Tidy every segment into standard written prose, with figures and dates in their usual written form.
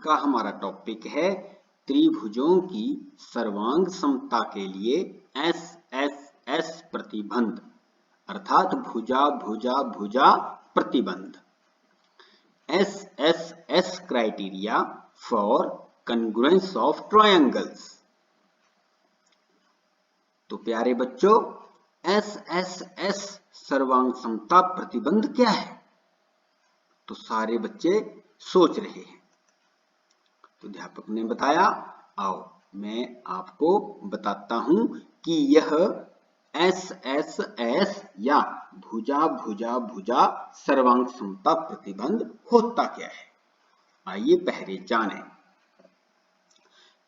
का हमारा टॉपिक है त्रिभुजों की सर्वांग समता के लिए SSS प्रतिबंध अर्थात भुजा भुजा भुजा प्रतिबंध। SSS criteria for congruence of triangles. तो प्यारे बच्चों, SSS सर्वांग समता प्रतिबंध क्या है? तो सारे बच्चे सोच रहे हैं। तो अध्यापक ने बताया, आओ मैं आपको बताता हूं कि यह SSS या भुजा भुजा भुजा सर्वांग समता प्रतिबंध होता क्या है। आइए पहले जानें।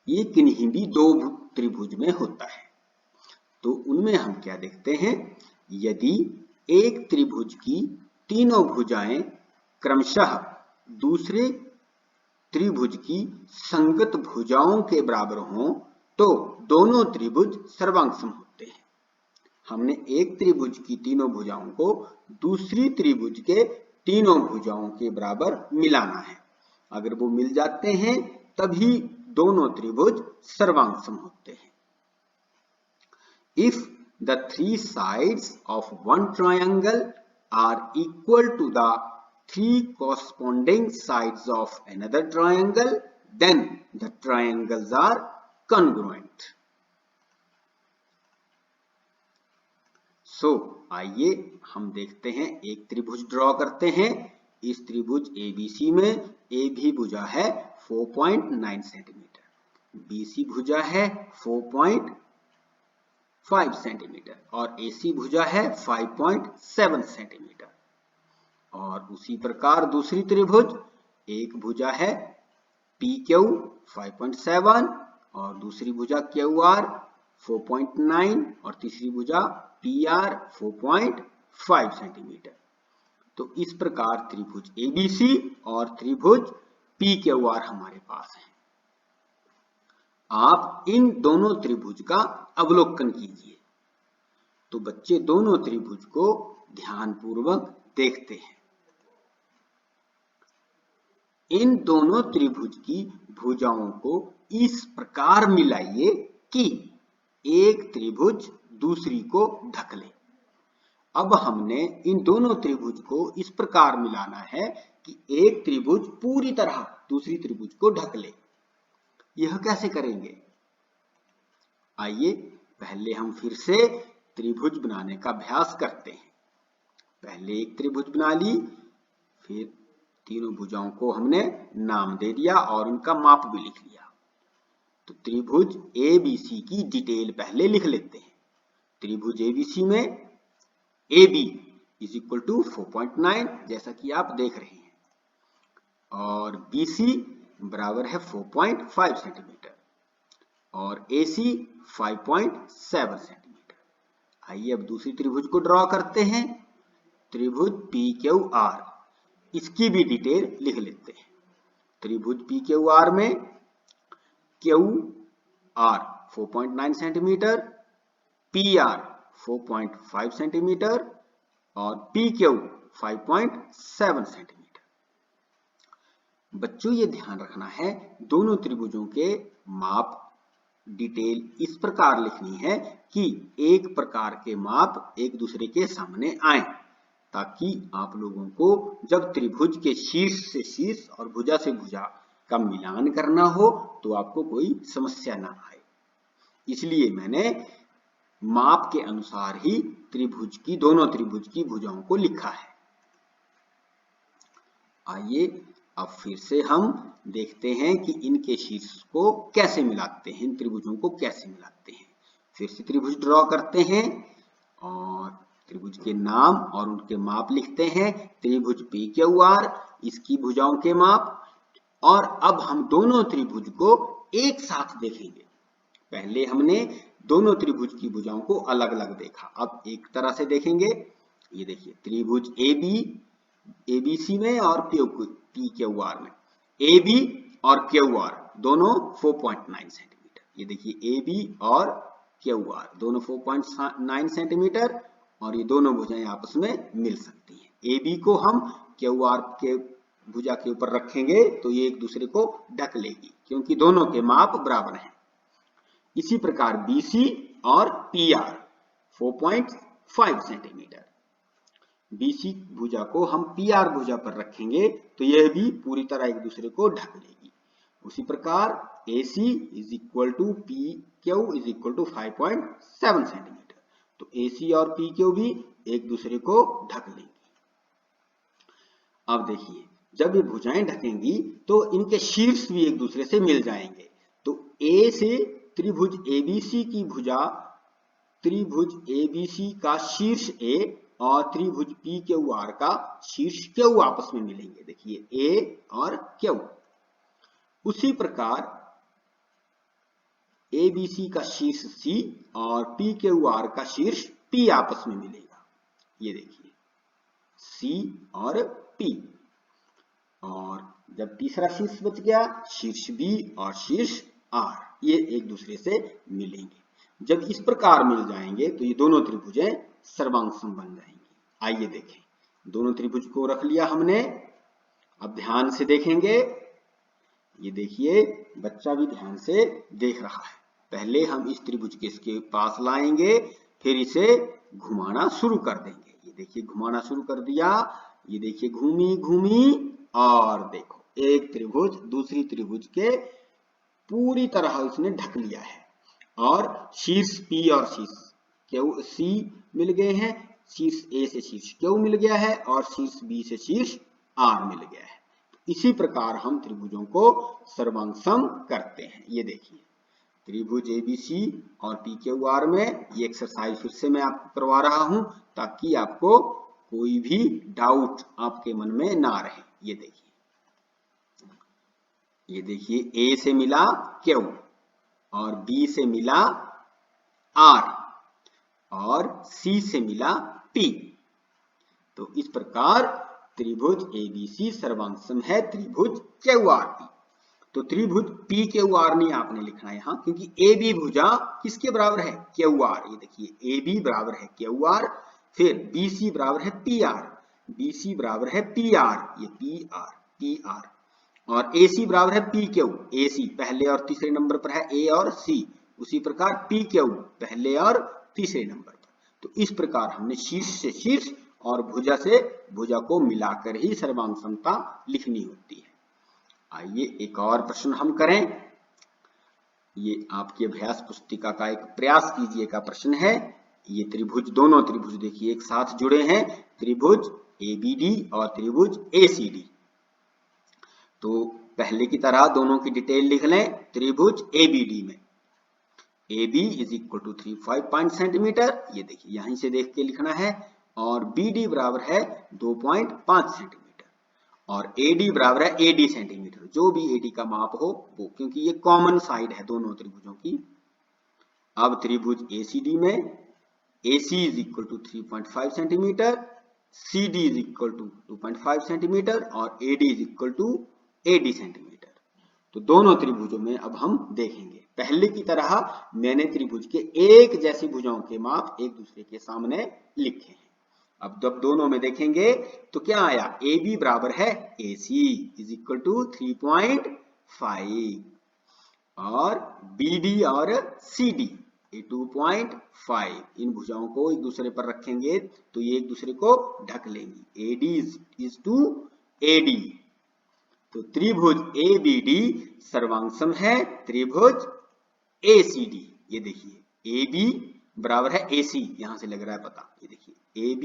ये किन्हीं भी दो त्रिभुज में होता है। तो उनमें हम क्या देखते हैं, यदि एक त्रिभुज की तीनों भुजाएं क्रमशः दूसरे त्रिभुज की संगत भुजाओं के बराबर हों तो दोनों त्रिभुज सर्वांगसम होते हैं। हमने एक त्रिभुज की तीनों भुजाओं को दूसरी त्रिभुज के तीनों भुजाओं के बराबर मिलाना है। अगर वो मिल जाते हैं तभी दोनों त्रिभुज सर्वांगसम होते हैं। If the three sides of one triangle are equal to the three corresponding sides of another triangle, then the triangles are congruent. So, आइए हम देखते हैं, एक त्रिभुज ड्रॉ करते हैं। इस त्रिभुज ABC में AB भुजा है 4.9 सेंटीमीटर, BC भुजा है 4.5 सेंटीमीटर और AC भुजा है 5.7 सेंटीमीटर। और उसी प्रकार दूसरी त्रिभुज, एक भुजा है PQ 5.7 और दूसरी भुजा QR 4.9 और तीसरी भुजा PR 4.5 सेंटीमीटर। तो इस प्रकार त्रिभुज ABC और त्रिभुज PQR हमारे पास है। आप इन दोनों त्रिभुज का अवलोकन कीजिए। तो बच्चे दोनों त्रिभुज को ध्यानपूर्वक देखते हैं। इन दोनों त्रिभुज की भुजाओं को इस प्रकार मिलाइए कि एक त्रिभुज दूसरी को ढक ले। अब हमने इन दोनों त्रिभुज को इस प्रकार मिलाना है कि एक त्रिभुज पूरी तरह दूसरी त्रिभुज को ढक ले। यह कैसे करेंगे? आइए पहले हम फिर से त्रिभुज बनाने का अभ्यास करते हैं। पहले एक त्रिभुज बना ली, फिर तीनों भुजाओं को हमने नाम दे दिया और उनका माप भी लिख लिया। तो त्रिभुज ABC की डिटेल पहले लिख लेते हैं। त्रिभुज ABC में AB इज इक्वल टू 4.9 जैसा कि आप देख रहे हैं और BC बराबर है 4.5 सेंटीमीटर और AC 5.7 सेंटीमीटर। आइए अब दूसरी त्रिभुज को ड्रॉ करते हैं। त्रिभुज PQR, इसकी भी डिटेल लिख लेते हैं। त्रिभुज PQR में QR 4.9 सेंटीमीटर, PR 4.5 सेंटीमीटर और PQ 5.7 सेंटीमीटर। बच्चों ये ध्यान रखना है, दोनों त्रिभुजों के माप डिटेल इस प्रकार लिखनी है कि एक प्रकार के माप एक दूसरे के सामने आए, ताकि आप लोगों को जब त्रिभुज के शीर्ष से शीर्ष और भुजा से भुजा का मिलान करना हो तो आपको कोई समस्या ना आए। इसलिए मैंने माप के अनुसार ही दोनों त्रिभुज की भुजाओं को लिखा है। आइए अब फिर से हम देखते हैं कि इनके शीर्ष को कैसे मिलाते हैं, इन त्रिभुजों को कैसे मिलाते हैं। फिर से त्रिभुज ड्रॉ करते हैं और त्रिभुज के नाम और उनके माप लिखते हैं। त्रिभुज PQR, इसकी भुजाओं के माप। और अब हम दोनों त्रिभुज को एक साथ देखेंगे। पहले हमने दोनों त्रिभुज की भुजाओं को अलग अलग देखा, अब एक तरह से देखेंगे। ये देखिए त्रिभुज ABC में और PQR में, AB और QR दोनों 4.9 सेंटीमीटर। ये देखिए AB और QR दोनों 4.9 सेंटीमीटर और ये दोनों भुजाएं आपस में मिल सकती हैं। AB को हम QR के भुजा के ऊपर रखेंगे तो ये एक दूसरे को ढक लेगी, क्योंकि दोनों के माप बराबर हैं। इसी प्रकार BC और PR 4.5 सेंटीमीटर। BC भुजा को हम PR भुजा पर रखेंगे तो यह भी पूरी तरह एक दूसरे को ढक लेगी। उसी प्रकार AC is equal to PQ is equal to 5.7 centimetre. तो AC और PQ भी एक दूसरे को ढक लेंगी। अब देखिए, जब ये भुजाएं ढकेंगी तो इनके शीर्ष भी एक दूसरे से मिल जाएंगे। तो A से त्रिभुज ABC की भुजा, त्रिभुज ABC का शीर्ष A और त्रिभुज PQR का शीर्ष Q आपस में मिलेंगे। देखिए A और Q। उसी प्रकार ABC का शीर्ष C और PQR का शीर्ष P आपस में मिलेगा। ये देखिए C और P। और जब तीसरा शीर्ष बच गया, शीर्ष B और शीर्ष R, ये एक दूसरे से मिलेंगे। जब इस प्रकार मिल जाएंगे तो ये दोनों त्रिभुजें सर्वांगसम बन जाएंगी। आइए देखें, दोनों त्रिभुज को रख लिया हमने। अब ध्यान से देखेंगे। ये देखिए, बच्चा भी ध्यान से देख रहा है। पहले हम इस त्रिभुज के इसके पास लाएंगे, फिर इसे घुमाना शुरू कर देंगे। ये देखिए, घुमाना शुरू कर दिया। ये देखिए, घूमी घूमी और देखो, एक त्रिभुज दूसरी त्रिभुज के पूरी तरह उसने ढक लिया है। और शीर्ष P और शीर्ष C मिल गए हैं, शीर्ष A से शीर्ष Q मिल गया है और शीर्ष B से शीर्ष R मिल गया है। इसी प्रकार हम त्रिभुजों को सर्वांगसम करते हैं। ये देखिए, त्रिभुज ABC और PQR में ये एक्सरसाइज फिर से मैं आपको करवा रहा हूं, ताकि आपको कोई भी डाउट आपके मन में ना रहे। ये देखिए, A से मिला Q और B से मिला R और C से मिला P। तो इस प्रकार त्रिभुज ABC सर्वांगसम है त्रिभुज QRP। तो त्रिभुज PQR नहीं आपने लिखना है यहाँ, क्योंकि AB भुजा किसके बराबर है? QR। ये देखिए, AB बराबर है QR, फिर BC बराबर है PR, BC बराबर है PR, ये PR, और AC बराबर है PQ। AC पहले और तीसरे नंबर पर है, A और C। उसी प्रकार PQ पहले और तीसरे नंबर पर। तो इस प्रकार हमने शीर्ष से शीर्ष और भुजा से भुजा को मिलाकर ही सर्वांगसमता लिखनी होती है। आइए एक और प्रश्न हम करें। ये आपकी अभ्यास पुस्तिका का एक प्रयास कीजिए का प्रश्न है। ये त्रिभुज, दोनों त्रिभुज देखिए एक साथ जुड़े हैं, त्रिभुज ABD और त्रिभुज ACD। तो पहले की तरह दोनों की डिटेल लिख लें। त्रिभुज ABD में AB is equal to 3.5 centimetre, ये देखिए यहीं से देख के लिखना है, और BD बराबर है 2.5 सेंटीमीटर, और AD बराबर है 80 सेंटीमीटर। जो भी AD का माप हो वो, क्योंकि ये कॉमन साइड है दोनों त्रिभुजों की। अब त्रिभुज ACD में AC is equal to 3.5 centimetre, CD is equal to 2.5 centimetre और AD is equal to 80 centimetre. तो दोनों त्रिभुजों में अब हम देखेंगे। पहले की तरह मैंने त्रिभुज के एक जैसी भुजाओं के माप एक दूसरे के सामने लिखे हैं। अब जब दोनों में देखेंगे तो क्या आया? AB बराबर है AC इज इक्वल टू 3.5 और BD और CD 2.5। इन भुजाओं को एक दूसरे पर रखेंगे तो ये एक दूसरे को ढक लेंगी। AD is to AD। तो त्रिभुज ABD सर्वांगसम है त्रिभुज ACD। ये देखिए, AB बराबर है AC, यहां से लग रहा है पता। ये देखिए, AB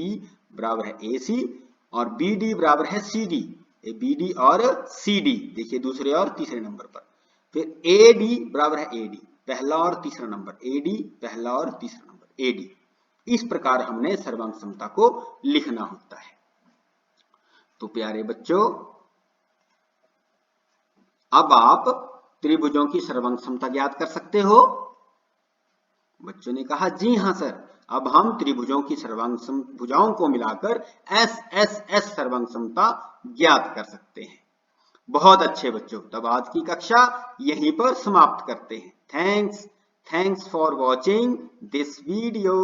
बराबर है AC और BD बराबर है CD। BD और CD देखिए दूसरे और तीसरे नंबर पर। फिर AD बराबर है AD, पहला और तीसरा नंबर, AD पहला और तीसरा नंबर, AD। इस प्रकार हमने सर्वांगसमता को लिखना होता है। तो प्यारे बच्चों, अब आप त्रिभुजों की सर्वांगसमता ज्ञात कर सकते हो? बच्चों ने कहा जी हां सर। अब हम त्रिभुजों की सर्वांगसम भुजाओं को मिलाकर SSS सर्वांगसमता ज्ञात कर सकते हैं। बहुत अच्छे बच्चों, तब आज की कक्षा यहीं पर समाप्त करते हैं। Thanks for watching this video.